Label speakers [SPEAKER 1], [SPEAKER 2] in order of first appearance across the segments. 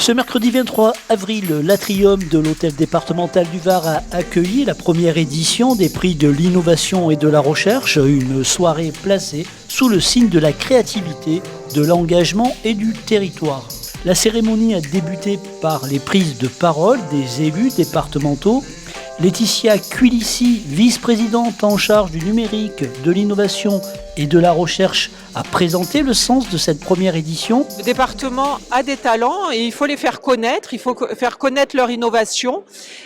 [SPEAKER 1] Ce mercredi 23 avril, l'atrium de l'hôtel départemental du Var a accueilli la première édition des prix de l'innovation et de la recherche, une soirée placée sous le signe de la créativité, de l'engagement et du territoire. La cérémonie a débuté par les prises de parole des élus départementaux. Laetitia Cuilissi, vice-présidente en charge du numérique, de l'innovation et de la recherche, a présenté le sens de cette première édition.
[SPEAKER 2] Le département a des talents et il faut les faire connaître, il faut faire connaître leur innovation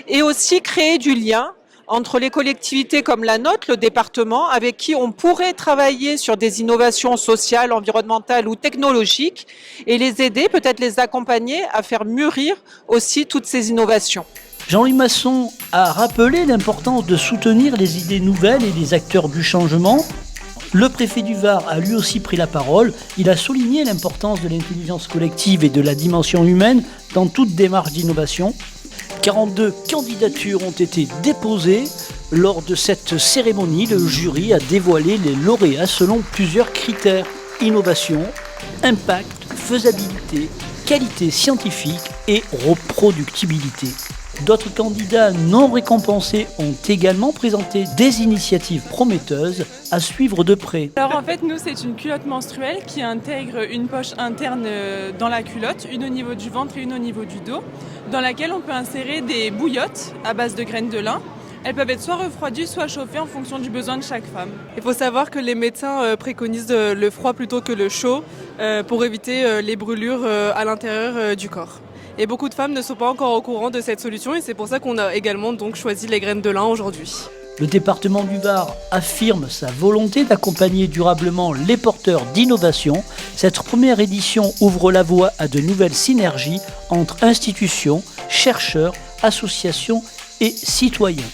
[SPEAKER 2] et aussi créer du lien entre les collectivités comme la nôtre, le département, avec qui on pourrait travailler sur des innovations sociales, environnementales ou technologiques et les aider, peut-être les accompagner à faire mûrir aussi toutes ces innovations.
[SPEAKER 1] Jean-Louis Masson a rappelé l'importance de soutenir les idées nouvelles et les acteurs du changement. Le préfet du Var a lui aussi pris la parole. Il a souligné l'importance de l'intelligence collective et de la dimension humaine dans toute démarche d'innovation. 42 candidatures ont été déposées. Lors de cette cérémonie, le jury a dévoilé les lauréats selon plusieurs critères: innovation, impact, faisabilité, qualité scientifique et reproductibilité. D'autres candidats non récompensés ont également présenté des initiatives prometteuses à suivre de près.
[SPEAKER 3] Alors en fait, nous, c'est une culotte menstruelle qui intègre une poche interne dans la culotte, une au niveau du ventre et une au niveau du dos, dans laquelle on peut insérer des bouillottes à base de graines de lin. Elles peuvent être soit refroidies, soit chauffées en fonction du besoin de chaque femme.
[SPEAKER 4] Il faut savoir que les médecins préconisent le froid plutôt que le chaud pour éviter les brûlures à l'intérieur du corps. Et beaucoup de femmes ne sont pas encore au courant de cette solution et c'est pour ça qu'on a également donc choisi les graines de lin aujourd'hui.
[SPEAKER 1] Le département du Var affirme sa volonté d'accompagner durablement les porteurs d'innovation. Cette première édition ouvre la voie à de nouvelles synergies entre institutions, chercheurs, associations et citoyens.